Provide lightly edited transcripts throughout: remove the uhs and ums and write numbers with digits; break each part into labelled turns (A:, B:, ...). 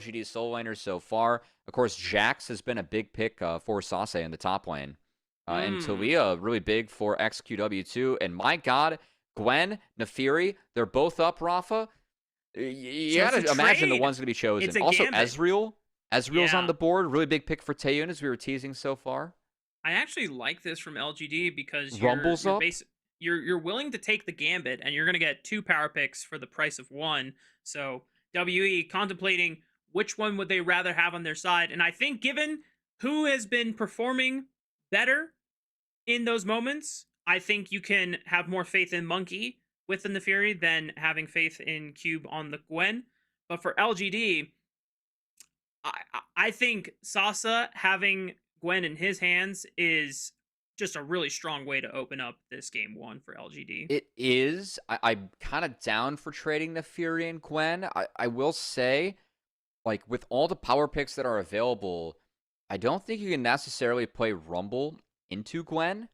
A: LGD solo laners so far. Of course, Jax has been a big pick for Sasi in the top lane. And Talia, really big for XQW2. And my God, Gwen, Naafiri, they're both up, Raafaa. You
B: So it's a
A: gotta imagine the
B: trade.
A: one's gonna be chosen.
B: It's a
A: Also,
B: gambit.
A: Ezreal. Ezreal's on
B: Yeah.
A: the board. Really big pick for Taeyoon, as we were teasing so far.
B: I actually like this from LGD because
A: Rumble's up.
B: you're willing to take the gambit and you're going to get 2 power picks for the price of 1. So WE contemplating which one would they rather have on their side, and I think given who has been performing better in those moments, I think you can have more faith in Monki with the Naafiri than having faith in Cube on the Gwen. But for LGD, I think Sasa having Gwen in his hands is just a really strong way to open up this game 1 for LGD.
A: It is. I'm kind of down for trading the Fury and Gwen. I will say, like, with all the power picks that are available, I don't think you can necessarily play Rumble into Gwen.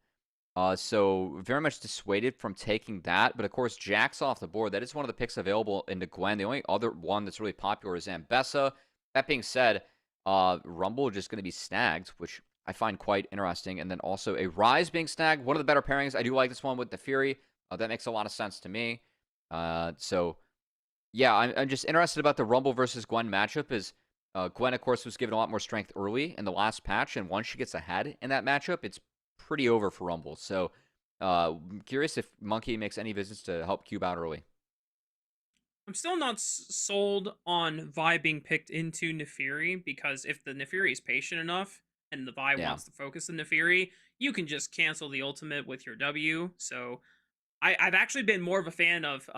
A: So very much dissuaded from taking that. But of course, Jack's off the board. That is one of the picks available into Gwen. The only other one that's really popular is Ambessa. That being said, Rumble just going to be snagged, which I find quite interesting. And then also a Rise being snagged. One of the better pairings. I do like this one with the Fury. That makes a lot of sense to me. So, yeah, I'm just interested about the Rumble versus Gwen matchup. Is Gwen, of course, was given a lot more strength early in the last patch. And once she gets ahead in that matchup, it's pretty over for Rumble. So, I'm curious if Monki makes any visits to help Cube out early.
B: I'm still not sold on Vi being picked into Naafiri because if the Naafiri is patient enough and the Vi
A: Yeah.
B: wants to focus the Naafiri, you can just cancel the ultimate with your W. So I've actually been more of a fan of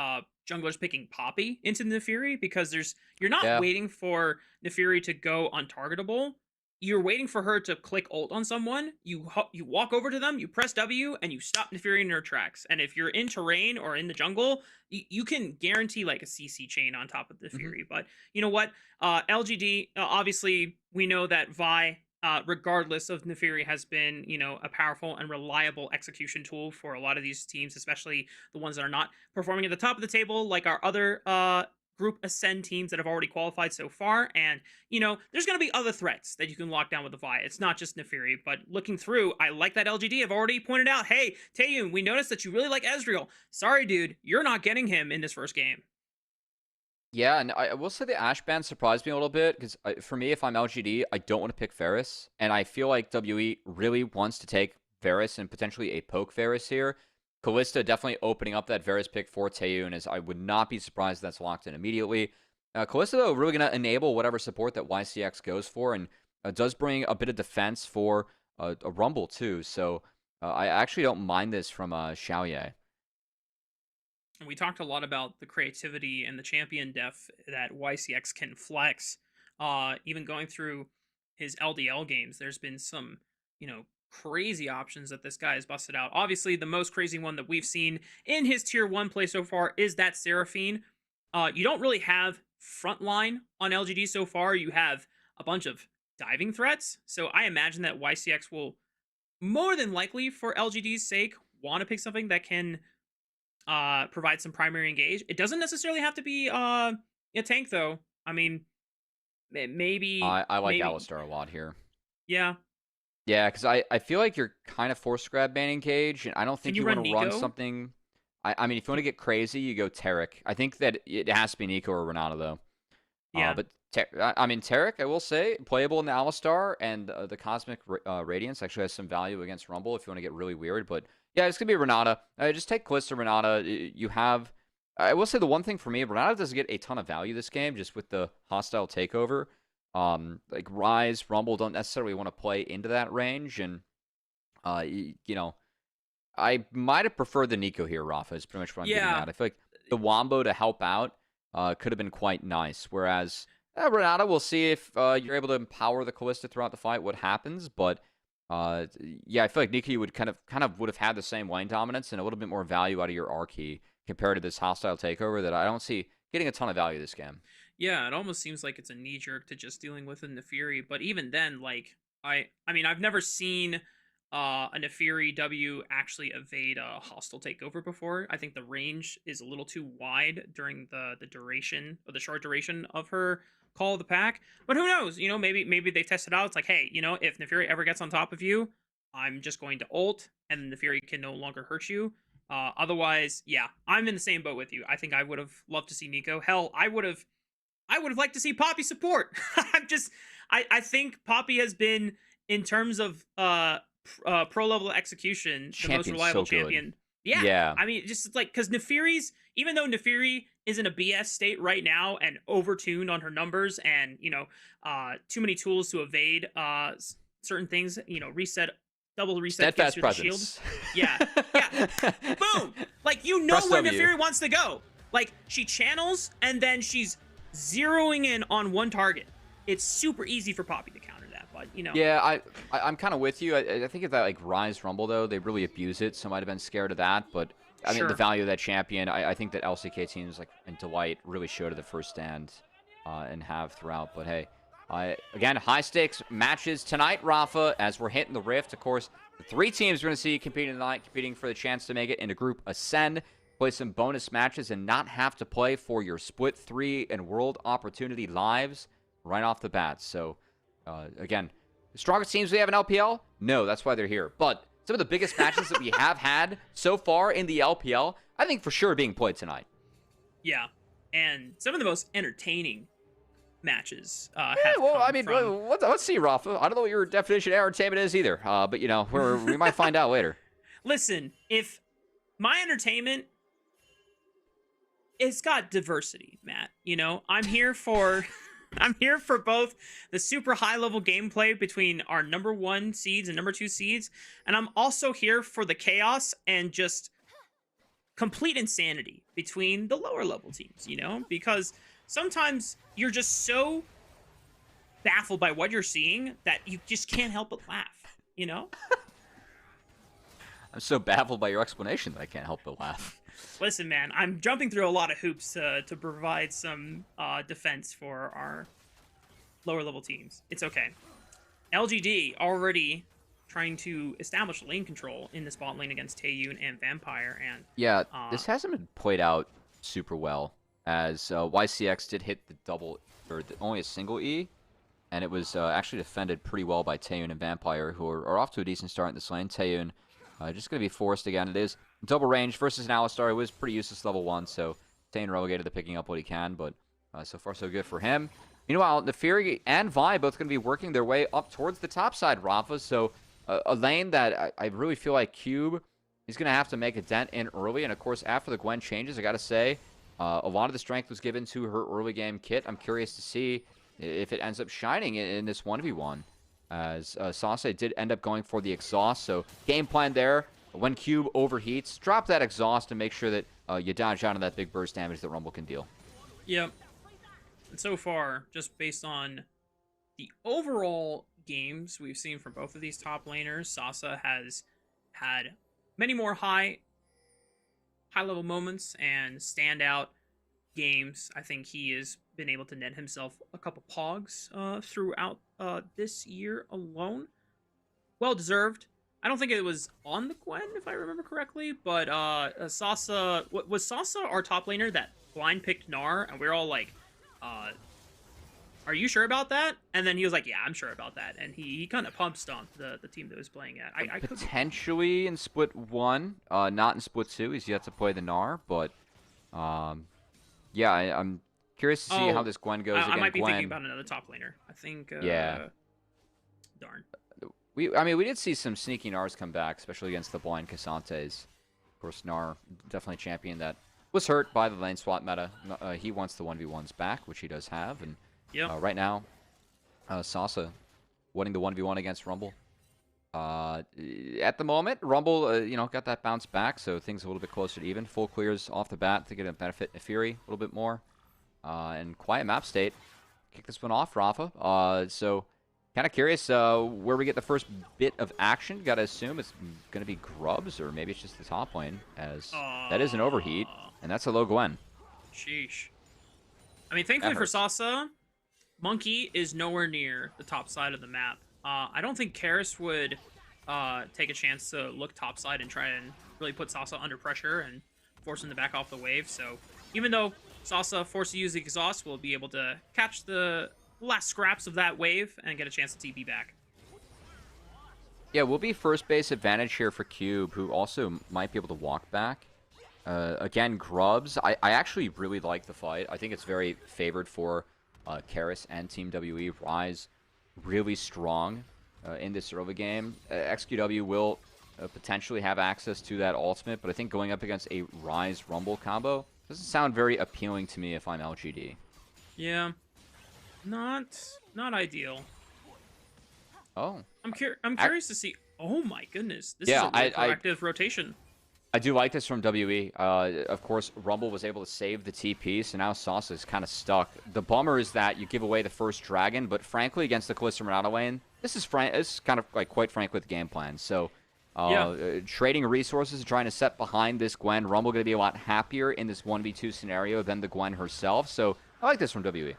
B: junglers picking Poppy into Naafiri because you're not
A: Yeah.
B: waiting for Naafiri to go untargetable. You're waiting for her to click ult on someone. You walk over to them, you press W, and you stop Naafiri in her tracks. And if you're in terrain or in the jungle, you can guarantee like a CC chain on top of the
A: Mm-hmm.
B: Fury. But you know what? LGD, obviously, we know that Vi, regardless of Naafiri, has been, a powerful and reliable execution tool for a lot of these teams, especially the ones that are not performing at the top of the table, like our other group ascend teams that have already qualified so far. And there's going to be other threats that you can lock down with the Vi. It's not just Naafiri, but looking through, I like that LGD have already pointed out, hey, Taeyoon, we noticed that you really like Ezreal. Sorry, dude, you're not getting him in this first game.
A: Yeah, and I will say the Ash ban surprised me a little bit because for me, if I'm LGD, I don't want to pick Varus, and I feel like WE really wants to take Varus and potentially a poke Varus here. Kalista definitely opening up that Varus pick for Taeyoon, as I would not be surprised if that's locked in immediately. Kalista, though, really going to enable whatever support that YCX goes for, and does bring a bit of defense for a Rumble, too. So I actually don't mind this from Shaoye.
B: We talked a lot about the creativity and the champion depth that YCX can flex. Even going through his LDL games, there's been some, crazy options that this guy has busted out. Obviously, the most crazy one that we've seen in his tier 1 play so far is that Seraphine. You don't really have frontline on LGD so far. You have a bunch of diving threats. So I imagine that YCX will more than likely, for LGD's sake, want to pick something that can provide some primary engage. It doesn't necessarily have to be a tank, though. I mean, maybe
A: I like Alistar a lot here.
B: Yeah.
A: Yeah, because I feel like you're kind of forced grab banning Cage, and I don't
B: Can
A: think
B: you
A: you want
B: run
A: to run
B: Nico?
A: something. I mean, if you want to get crazy, you go Taric. I think that it has to be Nico or Renata, though.
B: Yeah.
A: But I mean, Taric, I will say, playable in the Alistar, and the Cosmic Radiance actually has some value against Rumble if you want to get really weird. But yeah, it's going to be Renata. Just take Kalista Renata. You have. I will say the one thing for me, Renata doesn't get a ton of value this game, just with the hostile takeover. Like Rise, Rumble don't necessarily want to play into that range, and I might have preferred the Nico here, Rafa, is pretty much what I'm getting
B: Yeah.
A: at. I feel like the Wombo to help out could have been quite nice. Whereas Renata, we'll see if you're able to empower the Kalista throughout the fight, what happens. But yeah, I feel like Nico would kind of would have had the same lane dominance and a little bit more value out of your R key compared to this hostile takeover that I don't see getting a ton of value this game.
B: Yeah, it almost seems like it's a knee jerk to just dealing with a Naafiri, but even then, like I mean, I've never seen a Naafiri W actually evade a hostile takeover before. I think the range is a little too wide during the duration or the short duration of her call of the pack. But who knows? You know, maybe they test it out. It's like, hey, you know, if Nefiri ever gets on top of you, I'm just going to ult, and Nefiri can no longer hurt you. Otherwise, yeah, I'm in the same boat with you. I think I would have loved to see Nico. Hell, I would have liked to see Poppy support. I think Poppy has been, in terms of pro level execution, the most reliable champion. Yeah.
A: Yeah.
B: I mean, just like, because Nefiri's, even though Nefiri is in a BS state right now and overtuned on her numbers and, you know, too many tools to evade certain things, you know, double reset
A: Steadfast
B: presence. Yeah. Boom. Like, you know where Nefiri wants to go. Like, she channels and then she's zeroing in on one target. It's super easy for Poppy to counter that, but you know.
A: Yeah, I'm kind of with you. I think if that like Rise Rumble though, they really abuse it, so I might have been scared of that. But I mean, the value of that champion, I think that LCK teams like and Delight really showed at the first stand and have throughout. But hey, again, high stakes matches tonight, Raafaa, as we're hitting the Rift. Of course, the 3 teams we're going to see competing tonight, competing for the chance to make it into Group Ascend, play some bonus matches, and not have to play for your Split 3 and World Opportunity lives right off the bat. So, again, the strongest teams we have in LPL? No, that's why they're here. But some of the biggest matches that we have had so far in the LPL, I think for sure being played tonight.
B: Yeah, and some of the most entertaining matches
A: let's see, Raafaa. I don't know what your definition of entertainment is either, but, you know, we might find out later.
B: Listen, if my entertainment, it's got diversity, Matt. You know, I'm here for both the super high level gameplay between our number 1 seeds and number 2 seeds, and I'm also here for the chaos and just complete insanity between the lower level teams, you know, because sometimes you're just so baffled by what you're seeing that you just can't help but laugh, you know?
A: I'm so baffled by your explanation that I can't help but laugh.
B: Listen, man, I'm jumping through a lot of hoops to provide some defense for our lower level teams. It's okay. LGD already trying to establish lane control in the spot lane against Taeyoon and Vampire, and
A: yeah, this hasn't been played out super well, as YCX did hit the double, or only a single E, and it was actually defended pretty well by Taeyoon and Vampire, who are off to a decent start in this lane. Taeyoon just going to be forced again. It is double range versus an Alistar, who was pretty useless level 1, so Taeyoon relegated to picking up what he can, but so far so good for him. Meanwhile, Nefiri and Vi both going to be working their way up towards the top side, Raafaa, so a lane that I really feel like Cube is going to have to make a dent in early, and of course, after the Gwen changes, I got to say, a lot of the strength was given to her early game kit. I'm curious to see if it ends up shining in this 1v1, as Sasi did end up going for the exhaust, so game plan there. When Cube overheats, drop that exhaust and make sure that you dodge out of that big burst damage that Rumble can deal.
B: Yep. And so far, just based on the overall games we've seen from both of these top laners, Sasa has had many more high-level moments and standout games. I think he has been able to net himself a couple pogs throughout this year alone. Well-deserved. I don't think it was on the Gwen, if I remember correctly, but Sasa... Was Sasa our top laner that blind picked Gnar, and we were all like, are you sure about that? And then he was like, yeah, I'm sure about that. And he kind of pump stomped the team that was playing at. I
A: potentially in Split 1, not in Split 2. He's yet to play the Gnar, but yeah, I'm curious to see how this Gwen goes.
B: I might be thinking about another top laner. I think,
A: yeah.
B: Darn.
A: I mean, we did see some sneaky Gnars come back, especially against the blind Cassantes. Of course, Gnar, definitely a champion that was hurt by the lane swap meta. He wants the 1v1s back, which he does have, and right now, Sasa winning the 1v1 against Rumble. At the moment, Rumble, got that bounce back, so things a little bit closer to even. Full clears off the bat to get a benefit Nefiri a little bit more. And quiet map state. Kick this one off, Raafaa. So, kind of curious where we get the first bit of action. Gotta assume it's going to be Grubs, or maybe it's just the top lane, as that is an overheat, and that's a low Gwen.
B: Sheesh. I mean, thankfully for Sasa, Monki is nowhere near the top side of the map. I don't think Karis would take a chance to look topside and try and really put Sasa under pressure and force him to back off the wave. So even though Sasa, forced to use the exhaust, will be able to catch the last scraps of that wave and get a chance to TP back.
A: Yeah, will be first base advantage here for Cube, who also might be able to walk back. Again, Grubs, I actually really like the fight. I think it's very favored for Karis and Team WE. Rise really strong in this early game. XQW will potentially have access to that ultimate, but I think going up against a Rise Rumble combo doesn't sound very appealing to me if I'm LGD.
B: Yeah, not ideal.
A: Oh.
B: I'm curious to see. Oh my goodness, this is a really proactive rotation.
A: I do like this from WE. Of course, Rumble was able to save the TP, so now Sasi is kind of stuck. The bummer is that you give away the first dragon, but frankly, against the Kalista Murata lane, this is kind of like quite frankly the game plan. So, trading resources, trying to set behind this Gwen. Rumble going to be a lot happier in this 1v2 scenario than the Gwen herself. So, I like this from WE.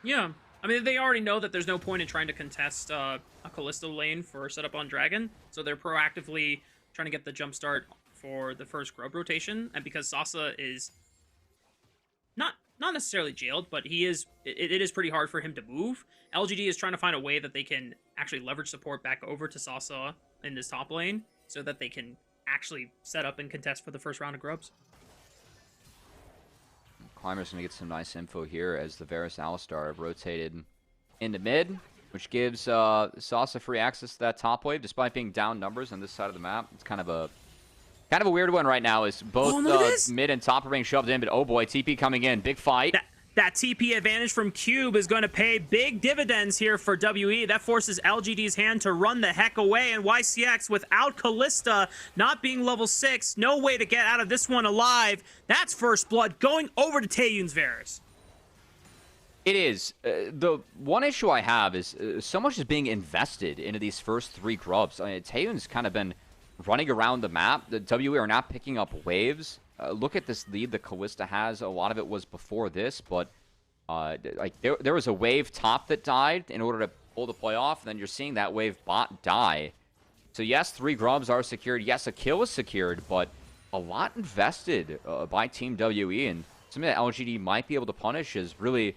B: Yeah. I mean, they already know that there's no point in trying to contest a Kalista lane for setup on Dragon, so they're proactively trying to get the jump start for the first Grub rotation, and because Sasa is not necessarily jailed, but it is pretty hard for him to move, LGD is trying to find a way that they can actually leverage support back over to Sasa in this top lane, so that they can actually set up and contest for the first round of Grubs.
A: Climber's going to get some nice info here as the Varus Alistar have rotated into mid, which gives Sasa free access to that top wave, despite being down numbers on this side of the map. It's kind of a weird one right now, is both mid and top are being shoved in, but oh boy, TP coming in. Big fight.
B: That TP advantage from Cube is going to pay big dividends here for WE. That forces LGD's hand to run the heck away, and YCX, without Kalista not being level 6, no way to get out of this one alive. That's first blood going over to Taeyoon's Varus.
A: It is. The one issue I have is so much is being invested into these first 3 Grubs. I mean, Taeyoon's kind of been running around the map. The WE are not picking up waves. Look at this lead that Kalista has. A lot of it was before this, but like there was a wave top that died in order to pull the play off, and then you're seeing that wave bot die. So yes, 3 Grubs are secured. Yes, a kill is secured, but a lot invested by Team WE, and something that LGD might be able to punish is really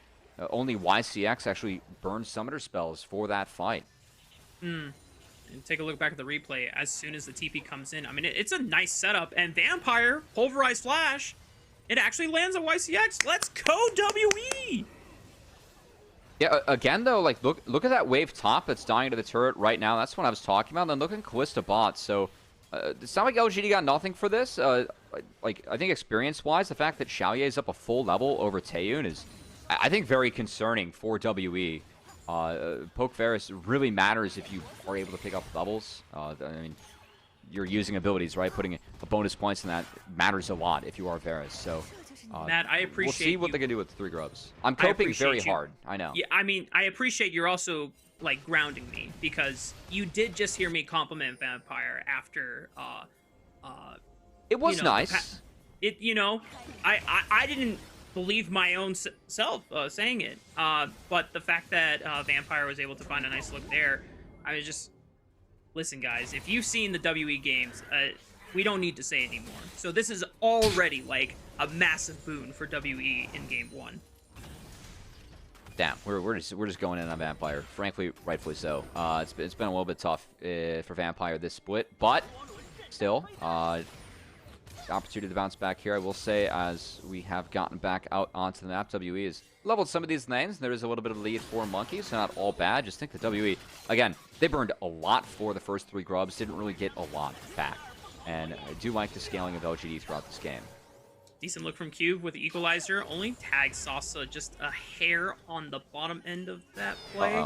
A: only YCX actually burned summoner spells for that fight.
B: And take a look back at the replay as soon as the TP comes in. I mean, it's a nice setup. And Vampire, Pulverized Flash, it actually lands at YCX. Let's go, WE!
A: Yeah, again, though, like, look at that wave top that's dying to the turret right now. That's what I was talking about. And then look at Kalista bot. So, it's not like LGD got nothing for this. Like, I think experience-wise, the fact that Shaoye is up a full level over Taeyoon is, I think, very concerning for WE. Poke Varus really matters if you are able to pick up levels. I mean, you're using abilities, right? Putting a bonus points in that matters a lot if you are Varus. So,
B: Matt, I appreciate.
A: We'll see what they can do with 3 Grubs. I'm coping very hard. I know.
B: Yeah, I mean, I appreciate you're also like grounding me, because you did just hear me compliment Vampire after.
A: It was nice.
B: I didn't believe my own self saying it, but the fact that Vampire was able to find a nice look there, I was just, listen guys, if you've seen the WE games, we don't need to say anymore. So this is already like a massive boon for WE in game 1.
A: Damn, we're just going in on Vampire. Frankly, rightfully so. It's been a little bit tough for Vampire this split, but still, opportunity to bounce back here. I will say, as we have gotten back out onto the map, WE has leveled some of these lanes. There is a little bit of lead for Monki, so not all bad. Just think that WE, again, they burned a lot for the first 3 Grubs, didn't really get a lot back. And I do like the scaling of LGD throughout this game.
B: Decent look from Cube with the equalizer. Only tags Sasa just a hair on the bottom end of that play.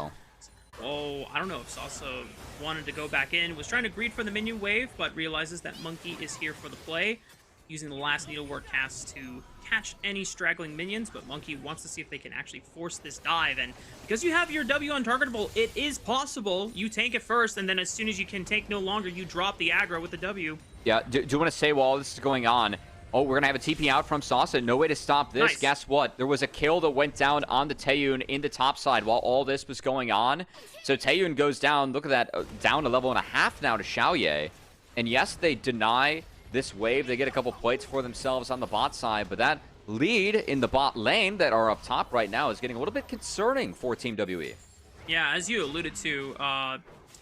B: Oh, I don't know if Sasa wanted to go back in. Was trying to greed for the minion wave, but realizes that Monki is here for the play. Using the last needlework cast to catch any straggling minions, but Monki wants to see if they can actually force this dive. And because you have your W untargetable, it is possible. You tank it first, and then as soon as you can tank no longer, you drop the aggro with the W. Yeah,
A: do you want to say while this is going on, oh, we're going to have a TP out from Sasa. No way to stop this.
B: Nice.
A: Guess what? There was a kill that went down on the Taeyoon in the top side while all this was going on. So Taeyoon goes down. Look at that. Down a level and a half now to Shaoye. And yes, they deny this wave. They get a couple plates for themselves on the bot side, but that lead in the bot lane that are up top right now is getting a little bit concerning for Team WE.
B: Yeah, as you alluded to,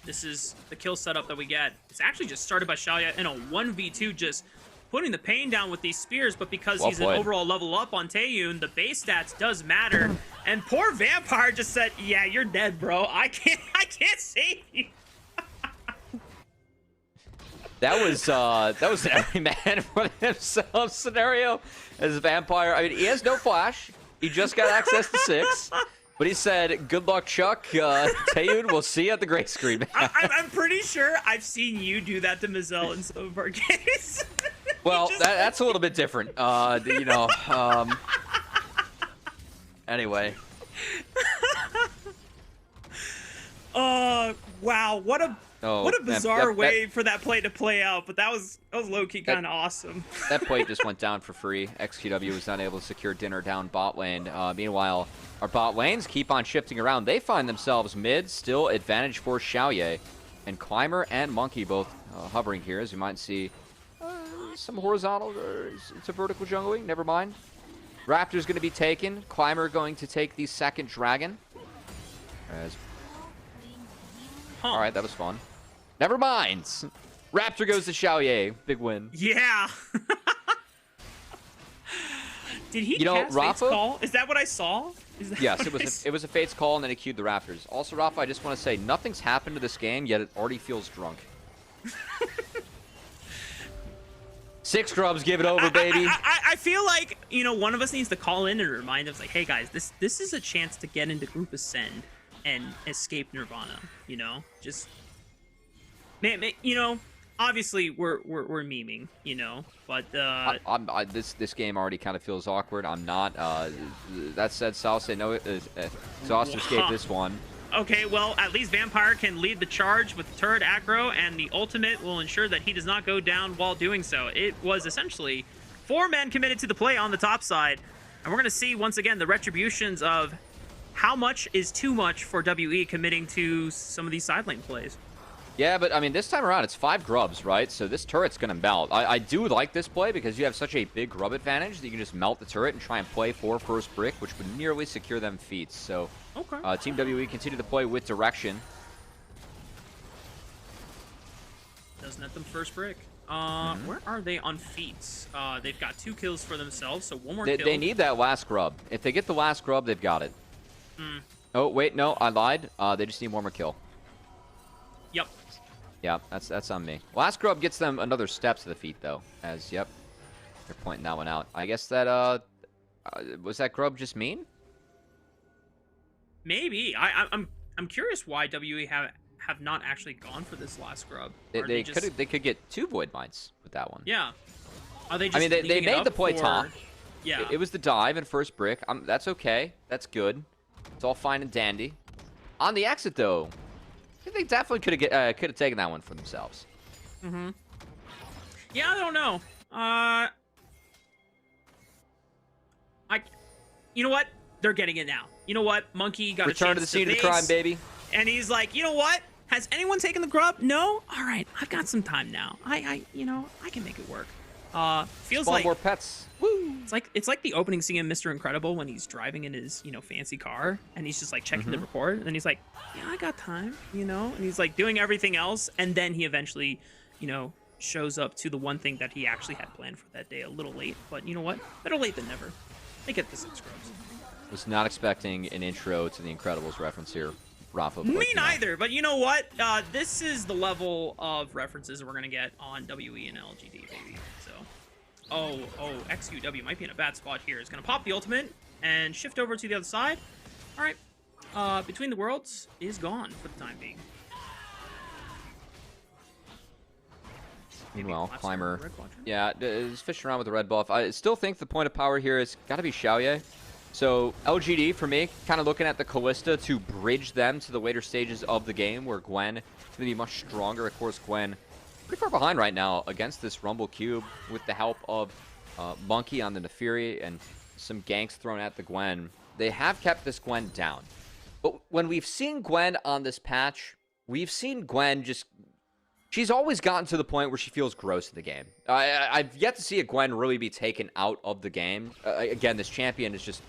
B: this is the kill setup that we get. It's actually just started by Shaoye in a 1v2, just putting the pain down with these spears, but because he's an overall level up on Taeyoon, the base stats does matter. And poor Vampire just said, yeah, you're dead, bro. I can't save you.
A: That was an every man for himself scenario as Vampire. I mean, he has no flash. He just got access to 6. But he said, good luck, Chuck. Taeyoon, we'll see you at the gray screen.
B: I'm pretty sure I've seen you do that to Mazel in some of our games.
A: Well, that's a little bit different. You know, anyway.
B: Wow, what a bizarre way for that play to play out, but that was low-key kind of awesome.
A: That play just went down for free. XQW was not able to secure dinner down bot lane. Meanwhile, our bot lanes keep on shifting around. They find themselves mid, still advantage for Shaoye. And Climber and Monki both hovering here, as you might see. Some horizontal, it's a vertical jungling, never mind. Raptor's going to be taken. Climber going to take the second dragon. All right, that was fun. Never mind. Raptor goes to Shaoye. Big win.
B: Yeah. Did he cast Fate's Call? Is that what I saw?
A: Yes, it was a Fate's Call, and then he queued the Raptors. Also, Raafaa, I just want to say, nothing's happened to this game, yet it already feels drunk. 6 grubs, give it over, baby.
B: I feel like, you know, one of us needs to call in and remind us, like, hey, guys, this is a chance to get into Group Ascend and escape Nirvana, you know? Just, man, you know, obviously we're memeing, you know, but
A: this game already kind of feels awkward. I'm not. That said, Sasi, no, exhaust escape this one.
B: Okay, well, at least Vampire can lead the charge with turret aggro, and the ultimate will ensure that he does not go down while doing so. It was essentially 4 men committed to the play on the top side, and we're going to see once again the retributions of how much is too much for WE committing to some of these side lane plays.
A: Yeah, but I mean, this time around, it's 5 grubs, right? So this turret's going to melt. I do like this play because you have such a big grub advantage that you can just melt the turret and try and play for first brick, which would nearly secure them feats. So okay. Team WE continue to play with direction.
B: Doesn't let them first brick. Where are they on feats? They've got 2 kills for themselves, so 1 more kill.
A: They need that last grub. If they get the last grub, they've got it. Oh, wait, no, I lied. They just need 1 more kill.
B: Yep.
A: Yeah, that's on me. Last grub gets them another step to the feet, though. As, yep, they're pointing that one out. I guess that, was that grub just mean?
B: Maybe. I'm curious why WE have not actually gone for this last grub.
A: They could get 2 void mines with that one.
B: Yeah. Are they just
A: I mean, they made the play top.
B: Yeah.
A: It was the dive and first brick. That's okay. That's good. It's all fine and dandy. On the exit, though, I think they definitely could have taken that one for themselves.
B: Yeah, I don't know. You know what? They're getting it now. You know what? Monki got
A: Return to the scene of the crime, baby.
B: And he's like, you know what? Has anyone taken the grub? No? All right, I've got some time now. You know, I can make it work. Feels
A: Spawn
B: like
A: more pets. Woo!
B: It's like the opening scene in Mr. Incredible when he's driving in his, you know, fancy car and he's just like checking the report, and then he's like, yeah, I got time, you know, and he's like doing everything else, and then he eventually, you know, shows up to the one thing that he actually had planned for that day a little late. But you know what? Better late than never. They get the 6 grubs.
A: Was not expecting an intro to the Incredibles reference here, Raafaa.
B: Me neither, but you know what? This is the level of references we're gonna get on WE and LGD, baby. So, oh, XQW might be in a bad spot here. It's gonna pop the ultimate and shift over to the other side. All right, Between the Worlds is gone for the time being.
A: Meanwhile, Climber, yeah, is fishing around with the red buff. I still think the point of power here has got to be Shaoye. So LGD, for me, kind of looking at the Callista to bridge them to the later stages of the game where Gwen is going to be much stronger. Of course, Gwen pretty far behind right now against this Rumble Cube with the help of Monki on the Nefiri and some ganks thrown at the Gwen. They have kept this Gwen down. But when we've seen Gwen on this patch, we've seen Gwen just She's always gotten to the point where she feels gross in the game. I've yet to see a Gwen really be taken out of the game. Again, this champion is just,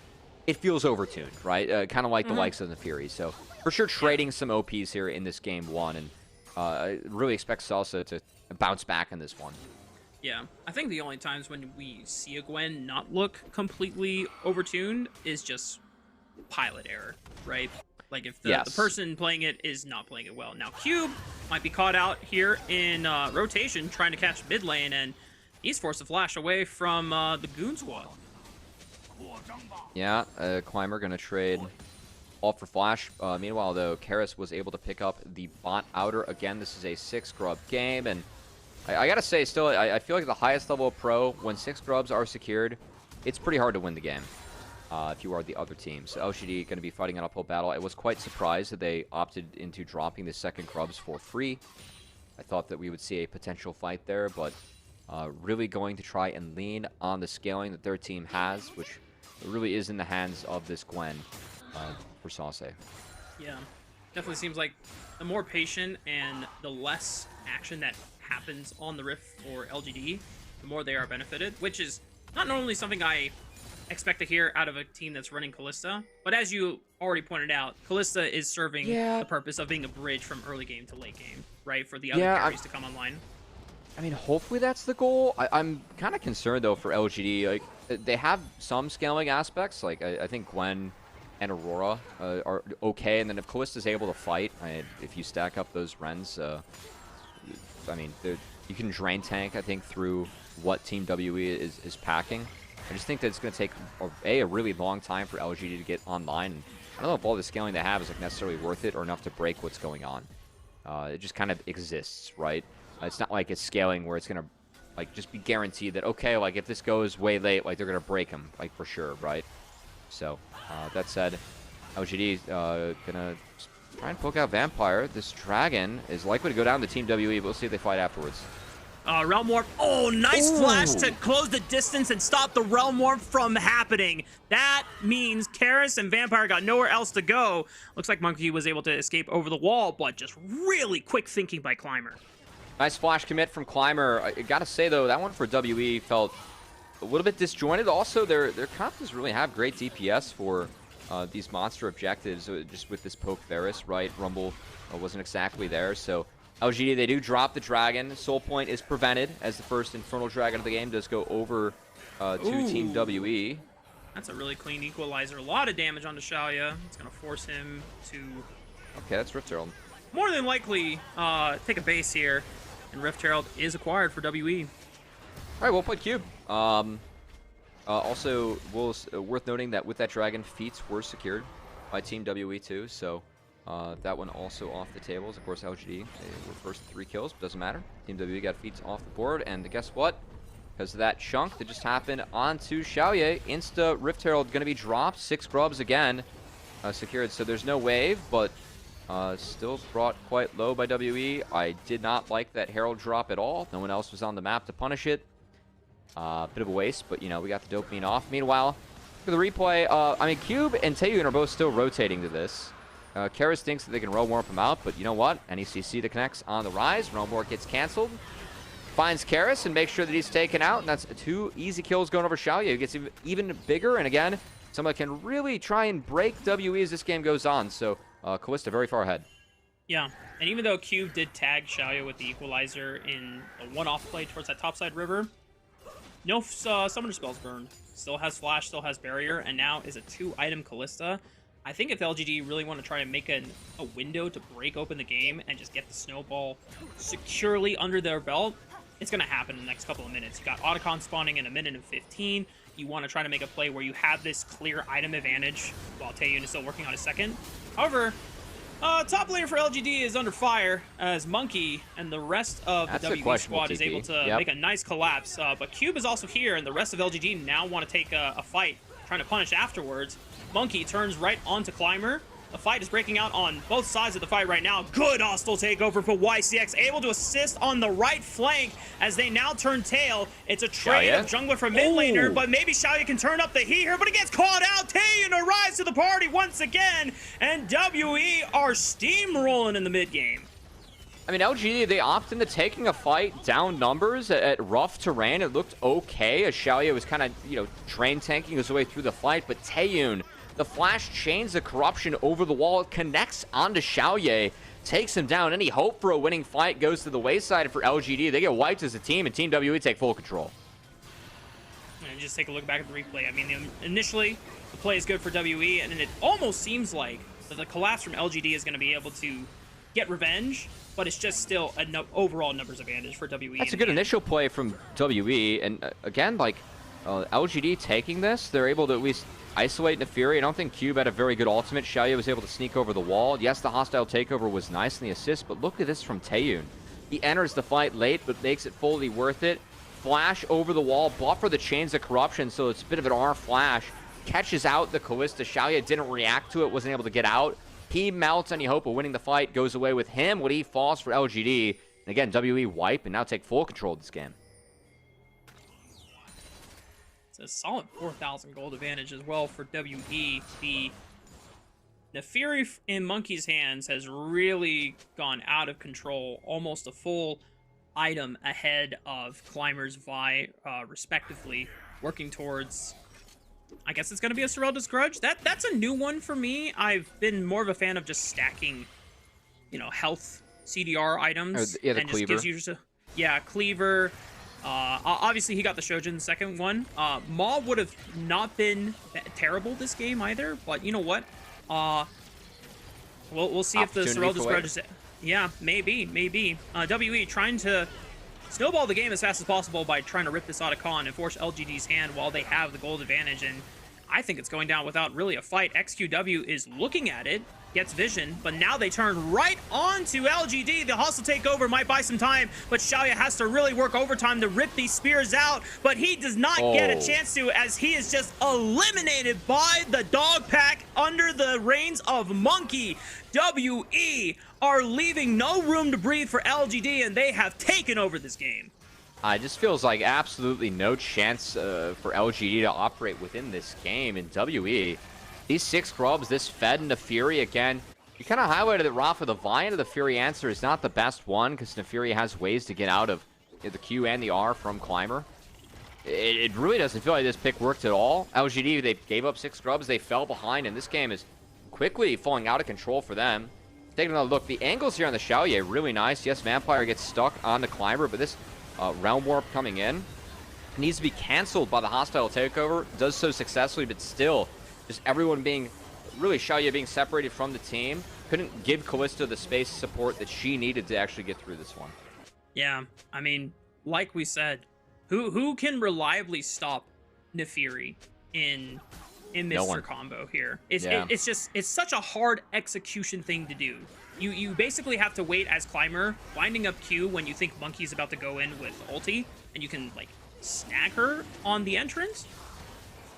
A: it feels overtuned, right? Kind of like the likes of the Fury. So for sure, trading some OPs here in this game one, and I really expect Salsa to bounce back in this one.
B: Yeah, I think the only times when we see a Gwen not look completely overtuned is just pilot error, right? Like if the person playing it is not playing it well. Now Cube might be caught out here in rotation trying to catch mid lane, and he's forced to flash away from the Goon Squad.
A: Yeah, Climber gonna trade off for flash. Meanwhile, though, Karis was able to pick up the bot outer. Again, this is a 6 grub game, and I gotta say, still, I feel like the highest level of pro, when 6 grubs are secured, it's pretty hard to win the game. If you are the other team. So LGD going to be fighting an uphill battle. I was quite surprised that they opted into dropping the second grubs for free. I thought that we would see a potential fight there, but really going to try and lean on the scaling that their team has, which really is in the hands of this Gwen for Sasi.
B: Yeah, definitely seems like the more patient and the less action that happens on the Rift for LGD, the more they are benefited, which is not normally something I expect to hear out of a team that's running Kalista. But as you already pointed out, Kalista is serving the purpose of being a bridge from early game to late game, right? For the other carries to come online.
A: I mean, hopefully that's the goal. I'm kind of concerned, though, for LGD. Like, they have some scaling aspects. Like, I think Gwen and Aurora are okay. And then if Kalista's able to fight, if you stack up those Rens, I mean, you can drain tank, I think, through what Team WE is packing. I just think that it's going to take a really long time for LGD to get online. And I don't know if all the scaling they have is like necessarily worth it or enough to break what's going on. It just kind of exists, right? It's not like it's scaling where it's going to like just be guaranteed that, okay, like if this goes way late, like they're going to break them, like for sure, right? So that said, LGD going to try and poke out Vampire. This Dragon is likely to go down to Team WE, but we'll see if they fight afterwards.
B: Realm Warp. Oh, nice flash to close the distance and stop the Realm Warp from happening. That means Karis and Vampire got nowhere else to go. Looks like Monki was able to escape over the wall, but just really quick thinking by Climber.
A: Nice flash commit from Climber. I gotta say, though, that one for WE felt a little bit disjointed. Also, their comp doesn't really have great DPS for these monster objectives, just with this poke Varus, right? Rumble wasn't exactly there, so LGD, they do drop the Dragon. Soul Point is prevented as the first Infernal Dragon of the game does go over to Team WE.
B: That's a really clean equalizer. A lot of damage onto Shaoye. It's going to force him to...
A: Okay, that's Rift Herald.
B: More than likely take a base here, and Rift Herald is acquired for WE.
A: All right, well played, Cube. Also, worth noting that with that Dragon, feats were secured by Team WE too, so... that one also off the tables. Of course, LGD, they were first 3 kills, but doesn't matter. Team W got feats off the board, and guess what? Because of that chunk that just happened onto Shaoye, Insta Rift Herald going to be dropped. 6 grubs again secured, so there's no wave, but still brought quite low by WE. I did not like that Herald drop at all. No one else was on the map to punish it. Bit of a waste, but, you know, we got the dopamine off. Meanwhile, for the replay, I mean, Cube and Taeyoon are both still rotating to this. Karis thinks that they can Realm Warp him out, but you know what? NECC that connects on the rise. Realm Warp gets canceled. Finds Karis and makes sure that he's taken out, and that's 2 easy kills going over Shaoye, who gets even bigger. And again, someone can really try and break WE as this game goes on. So Kalista very far ahead.
B: Yeah, and even though Cube did tag Shaoye with the equalizer in a one-off play towards that topside river, no summoner spells burned. Still has flash, still has barrier, and now is a 2-item Kalista. I think if LGD really want to try to make a window to break open the game and just get the snowball securely under their belt, it's going to happen in the next couple of minutes. You got Otacon spawning in 1:15. You want to try to make a play where you have this clear item advantage while Taeyoon is still working on his second. However, top laner for LGD is under fire as Monki and the rest of the WE squad is able to make a nice collapse. But Cube is also here, and the rest of LGD now want to take a fight, trying to punish afterwards. Monki turns right onto Climber. The fight is breaking out on both sides of the fight right now. Good hostile takeover for YCX, able to assist on the right flank as they now turn tail. It's a trade of jungler from mid laner, but maybe Shaoye can turn up the heat here, but it gets caught out. Taeyoon arrives to the party once again, and WE are steamrolling in the mid game.
A: I mean, LGD, they opt into taking a fight down numbers at rough terrain. It looked okay as Shaoye was kind of, drain tanking his way through the fight. But Taeyoon, the flash chains the corruption over the wall. It connects onto Shaoye, takes him down. Any hope for a winning fight goes to the wayside for LGD. They get wiped as a team, and Team WE take full control.
B: And just take a look back at the replay. I mean, initially, the play is good for WE, and it almost seems like that the collapse from LGD is going to be able to get revenge, but it's just still an overall numbers advantage for WE.
A: That's a good initial play from WE, and again, like, LGD taking this, they're able to at least isolate Nefiri. I don't think Cube had a very good ultimate. Shaoye was able to sneak over the wall. Yes, the hostile takeover was nice in the assist, but look at this from Taeyoon. He enters the fight late, but makes it fully worth it. Flash over the wall, buffer the chains of corruption, so it's a bit of an R flash. Catches out the Callista. Shaoye didn't react to it, wasn't able to get out. He melts any hope of winning the fight, goes away with him when he falls for LGD. And again, WE wipe and now take full control of this game.
B: It's a solid 4,000 gold advantage as well for WE. The Nefiri in Monki's hands has really gone out of control, almost a full item ahead of Climbers, Vi, respectively, working towards... I guess it's going to be a Sorelda's Grudge. That's a new one for me. I've been more of a fan of just stacking, health CDR items.
A: Yeah, the
B: and
A: Cleaver.
B: just gives you just a... Yeah, Cleaver. Obviously, he got the Shojin the second one. Maw would have not been terrible this game either, but you know what? We'll see if the Sorelda's Grudge is... Yeah, maybe. WE trying to snowball the game as fast as possible by trying to rip this out of Khan and force LGD's hand while they have the gold advantage, and I think it's going down without really a fight. XQW is looking at it, gets vision, but now they turn right onto LGD. The hustle takeover might buy some time, but Shaoye has to really work overtime to rip these spears out, but he does not get a chance to, as he is just eliminated by the dog pack under the reins of Monki. WE are leaving no room to breathe for LGD, and they have taken over this game.
A: It just feels like absolutely no chance for LGD to operate within this game. In WE, these 6 grubs, this Fed and Nefiri, again, you kind of highlighted that Raafaa, the Vine of the Fury answer is not the best one, because Nefiri has ways to get out of the Q and the R from Climber. It really doesn't feel like this pick worked at all. LGD, they gave up 6 grubs, they fell behind, and this game is quickly falling out of control for them. Taking another look, the angles here on the Shaoye really nice. Yes, Vampire gets stuck on the Climber, but this Realm Warp coming in needs to be canceled by the hostile takeover. Does so successfully, but still, just everyone being, really Shaoye being separated from the team. Couldn't give Callista the space support that she needed to actually get through this one. Yeah,
B: I mean, like we said, who can reliably stop Nefiri in Mr. Combo here? It's such a hard execution thing to do. You basically have to wait as Climber, winding up Q when you think Monkey's about to go in with ulti, and you can, like, snag her on the entrance.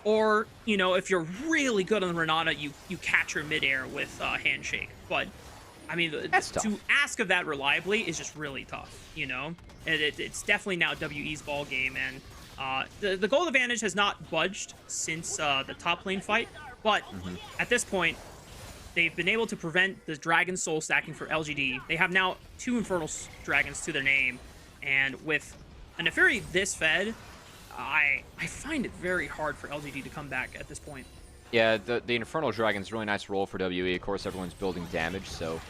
B: Or, if you're really good on the Renata, you catch her midair with Handshake. But, I mean, to ask of that reliably is just really tough, It's definitely now WE's ball game, and the gold advantage has not budged since the top lane fight, but at this point, they've been able to prevent the Dragon Soul stacking for LGD. They have now 2 Infernal Dragons to their name, and with a Nefiri this fed, I find it very hard for LGD to come back at this point.
A: Yeah, the Infernal Dragon's really nice role for WE. Of course, everyone's building damage, so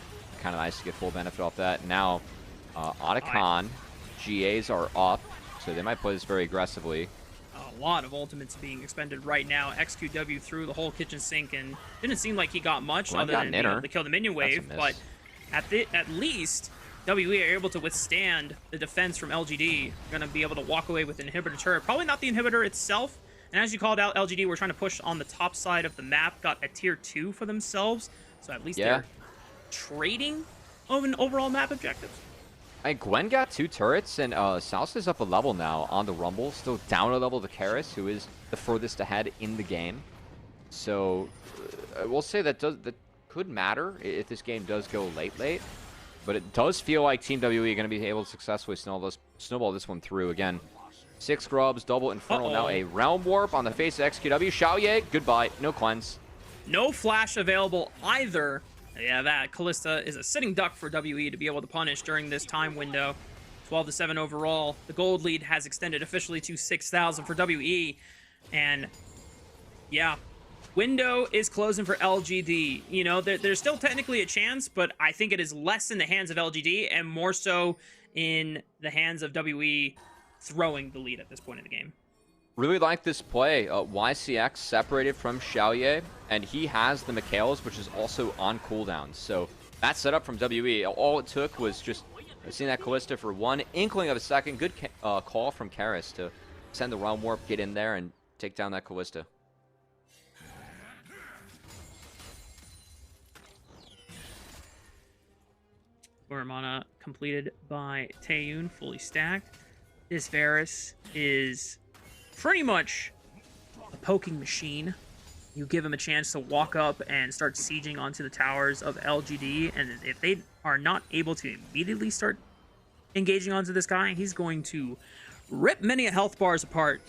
A: kind of nice to get full benefit off that. Now, Otacon, GAs are up, so they might play this very aggressively.
B: A lot of ultimates being expended right now. XQW threw the whole kitchen sink, and didn't seem like he got much other than to kill the minion wave, but at least WE are able to withstand the defense from LGD. Going to be able to walk away with an inhibitor turret. Probably not the inhibitor itself. And as you called out, LGD were trying to push on the top side of the map. Got a tier 2 for themselves. So at least they're trading of an overall map objective.
A: Gwen got 2 turrets, and Sasi is up a level now on the Rumble. Still down a level to Karis, who is the furthest ahead in the game. So I will say that could matter if this game does go late. But it does feel like Team WE are going to be able to successfully snowball this one through. Again, 6 grubs, double Infernal, now a Realm Warp on the face of XQW. Shaoye, goodbye, no cleanse.
B: No flash available either Yeah, that Callista is a sitting duck for WE to be able to punish during this time window. 12-7 overall. The gold lead has extended officially to 6,000 for WE. And yeah, window is closing for LGD. You know, there's still technically a chance, but I think it is less in the hands of LGD and more so in the hands of WE throwing the lead at this point in the game.
A: Really like this play. YCX separated from Shaoye, and he has the Mikhails, which is also on cooldown. So that setup from WE, all it took was just seeing that Callista for one inkling of a second. Good call from Karis to send the Realm Warp, get in there, and take down that Callista.
B: Mana completed by Taeyoon, fully stacked. This Varus is pretty much a poking machine. You give him a chance to walk up and start sieging onto the towers of LGD, and if they are not able to immediately start engaging onto this guy, he's going to rip many health bars apart,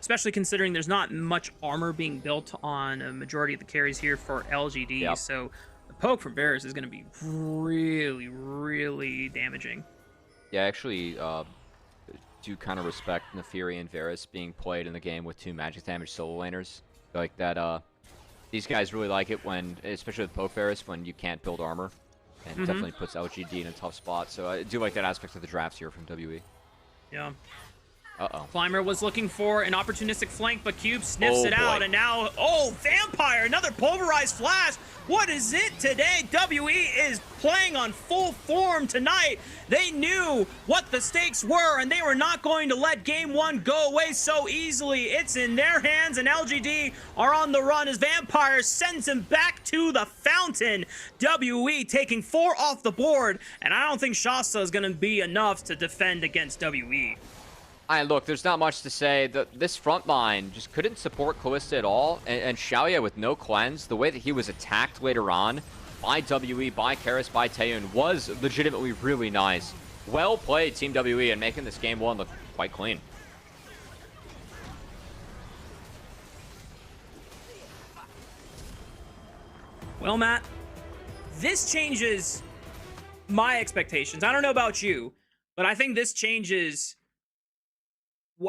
B: especially considering there's not much armor being built on a majority of the carries here for LGD.
A: Yep.
B: So the poke from Varus is going to be really, really damaging.
A: Yeah, I actually do kind of respect Neferi and Varus being played in the game with two magic damage solo laners. Like that, these guys really like it when, especially with poke Varus, when you can't build armor. And definitely puts LGD in a tough spot. So I do like that aspect of the drafts here from WE.
B: Yeah.
A: Uh-oh.
B: Climber was looking for an opportunistic flank, but Cube sniffs it
A: boy.
B: out, and now, Vampire, another pulverized flash. What is it today? WE is playing on full form tonight. They knew what the stakes were, and they were not going to let game one go away so easily. It's in their hands, and LGD are on the run as Vampire sends him back to the fountain. WE taking 4 off the board, and I don't think Shasta is going to be enough to defend against WE.
A: Look, there's not much to say. This front line just couldn't support Callista at all. And Shaoye with no cleanse, the way that he was attacked later on by WE, by Karis, by Taeyoon was legitimately really nice. Well played, Team WE, and making this game one look quite clean.
B: Well, Matt, this changes my expectations. I don't know about you, but I think this changes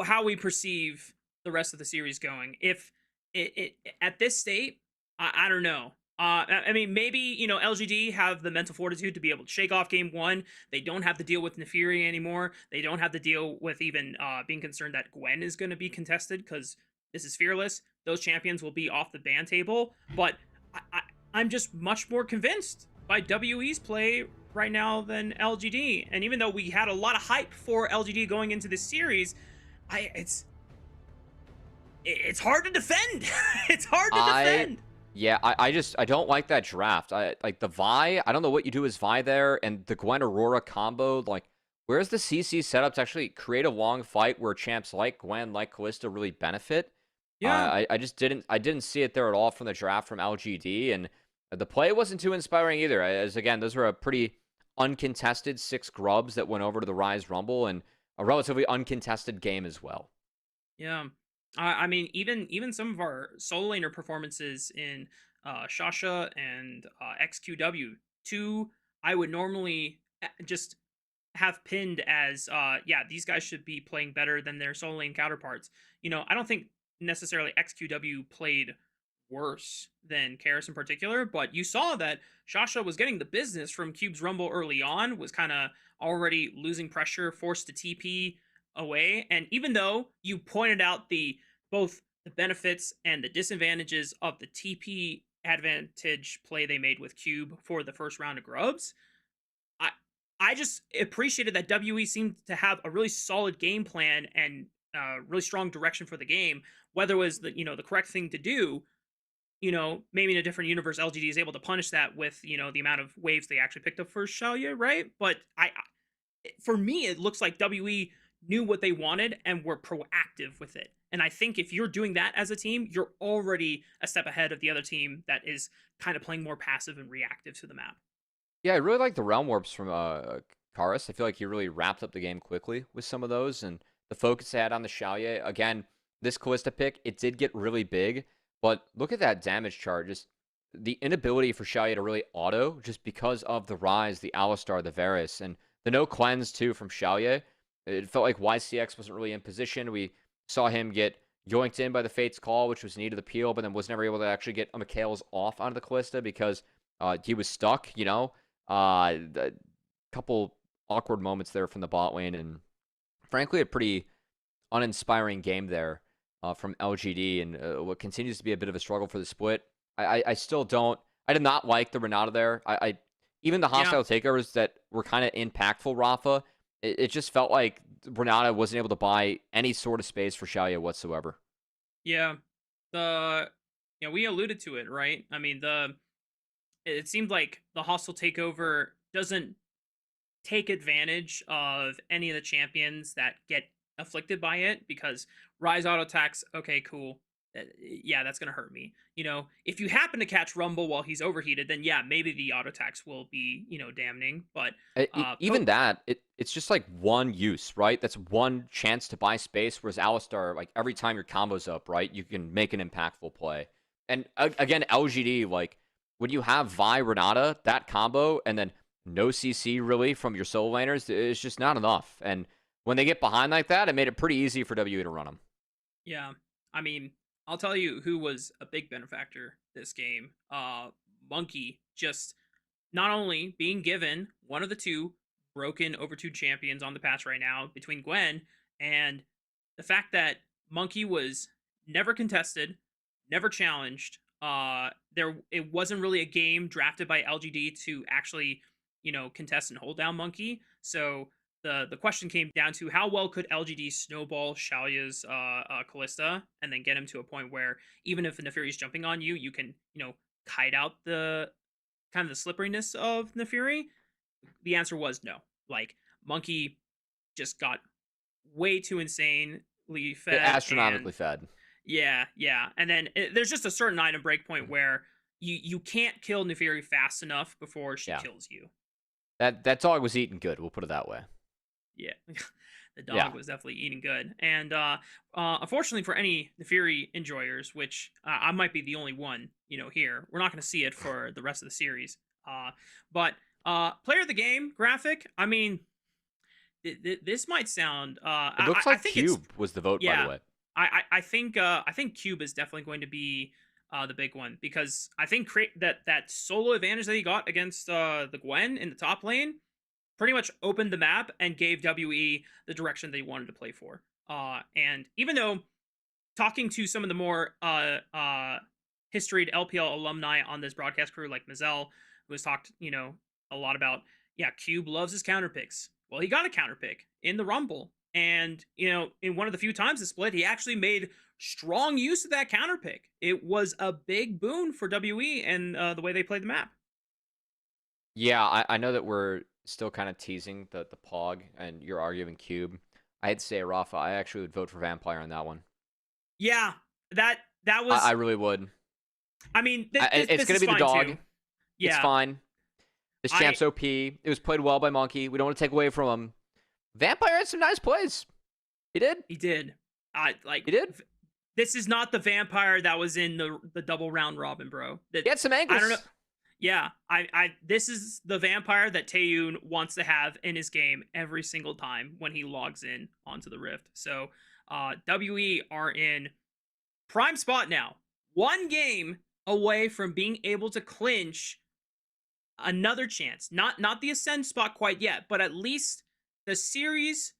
B: how we perceive the rest of the series going. If it at this state, I don't know. I mean, maybe, you know, LGD have the mental fortitude to be able to shake off game one. They don't have to deal with Neferi anymore. They don't have to deal with even being concerned that Gwen is going to be contested because this is Fearless. Those champions will be off the ban table. But I'm just much more convinced by WE's play right now than LGD. And even though we had a lot of hype for LGD going into this series, it's hard to defend. It's hard to defend.
A: Yeah, I don't like that draft. Like the Vi, I don't know what you do as Vi there, and the Gwen Aurora combo, like where's the CC setup to actually create a long fight where champs like Gwen, like Callista really benefit?
B: Yeah.
A: I just didn't see it there at all from the draft from LGD, and the play wasn't too inspiring either. As again, those were a pretty uncontested 6 grubs that went over to the Rise Rumble, and a relatively uncontested game as well.
B: Yeah. I mean, even some of our solo laner performances in Shasha and XQW, 2 I would normally just have pinned as, yeah, these guys should be playing better than their solo lane counterparts. You know, I don't think necessarily XQW played worse than Karis in particular, but you saw that Shasha was getting the business from Cube's Rumble early on, was kind of already losing pressure, forced to TP away. And even though you pointed out both the benefits and the disadvantages of the TP advantage play they made with Cube for the first round of grubs, I just appreciated that WE seemed to have a really solid game plan and really strong direction for the game. Whether it was the correct thing to do, maybe in a different universe, LGD is able to punish that with the amount of waves they actually picked up for Shaoye, right? But for me, it looks like WE knew what they wanted and were proactive with it. And I think if you're doing that as a team, you're already a step ahead of the other team that is kind of playing more passive and reactive to the map.
A: Yeah, I really like the Realm Warps from Karis. I feel like he really wrapped up the game quickly with some of those, and the focus they had on the Shaoye. Again, this Callista pick, it did get really big, but look at that damage chart. Just the inability for Shaoye to really auto just because of the Rise, the Alistar, the Varus, and the no cleanse too from Shaoye. It felt like YCX wasn't really in position. We saw him get yoinked in by the Fate's Call, which was needed to the peel, but then was never able to actually get a Mikhail's off onto the Callista because he was stuck, a couple awkward moments there from the bot lane, and frankly, a pretty uninspiring game there from LGD, and what continues to be a bit of a struggle for the split. I still don't. I did not like the Renata there. I even the hostile takeovers that were kind of impactful. Raafaa, it just felt like Renata wasn't able to buy any sort of space for Shaoye whatsoever.
B: Yeah, we alluded to it, right? I mean, it seemed like the hostile takeover doesn't take advantage of any of the champions that get afflicted by it, because Rise auto attacks, okay, cool. Yeah, that's going to hurt me. If you happen to catch Rumble while he's overheated, then yeah, maybe the auto attacks will be, damning. But
A: even that, it's just like one use, right? That's one chance to buy space, whereas Alistar, like every time your combo's up, right, you can make an impactful play. And again, LGD, like when you have Vi Renata, that combo, and then no CC really from your solo laners, it's just not enough. And when they get behind like that, it made it pretty easy for WE to run them.
B: Yeah, I mean, I'll tell you who was a big benefactor this game. Monki, just not only being given one of the two broken over 2 champions on the patch right now between Gwen, and the fact that Monki was never contested, never challenged. It wasn't really a game drafted by LGD to actually, contest and hold down Monki. So the question came down to how well could LGD snowball Xiaoye's Callista and then get him to a point where even if Neferi is jumping on you, you can, kite out the kind of the slipperiness of Neferi. The answer was no. Like, Monki just got way too insanely fed.
A: Astronomically fed.
B: Yeah. And then there's just a certain item breakpoint where you can't kill Neferi fast enough before she kills you.
A: That dog was eating good, we'll put it that way.
B: Yeah, the dog was definitely eating good. And unfortunately for any Neferi enjoyers, which I might be the only one, here, we're not going to see it for the rest of the series. But player of the game graphic, I mean, this might sound...
A: it looks like Cube was the vote, by the way.
B: I think Cube is definitely going to be the big one, because I think that solo advantage that he got against the Gwen in the top lane pretty much opened the map and gave WE the direction they wanted to play for. And even though talking to some of the more historied LPL alumni on this broadcast crew, like Mazel, who has talked, a lot about, Cube loves his counter picks. Well, he got a counter pick in the Rumble. And, in one of the few times the split, he actually made strong use of that counter pick. It was a big boon for WE and the way they played the map.
A: Yeah, I know that we're still kind of teasing the Pog, and you're arguing Cube. I'd say Raafaa. I actually would vote for Vampire on that one.
B: Yeah, that was...
A: I really would.
B: I mean,
A: it's going to be the dog.
B: Too. Yeah.
A: It's fine. This champ's OP. It was played well by Monki. We don't want to take away from him. Vampire had some nice plays. He did.
B: He did.
A: He did.
B: This is not the Vampire that was in the double round robin, bro.
A: He had some angles.
B: I don't know. Yeah, this is the Vampire that Taeyoon wants to have in his game every single time when he logs in onto the Rift. So, WE are in prime spot now. One game away from being able to clinch another chance. Not the Ascend spot quite yet, but at least the series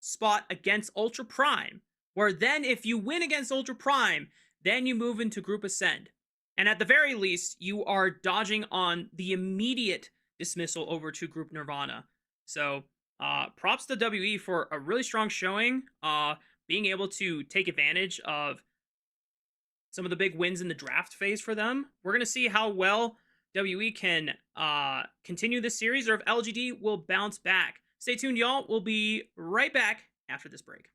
B: spot against Ultra Prime, where then if you win against Ultra Prime, then you move into Group Ascend. And at the very least, you are dodging on the immediate dismissal over to Group Nirvana. So, props to WE for a really strong showing, being able to take advantage of some of the big wins in the draft phase for them. We're going to see how well WE can continue this series, or if LGD will bounce back. Stay tuned, y'all. We'll be right back after this break.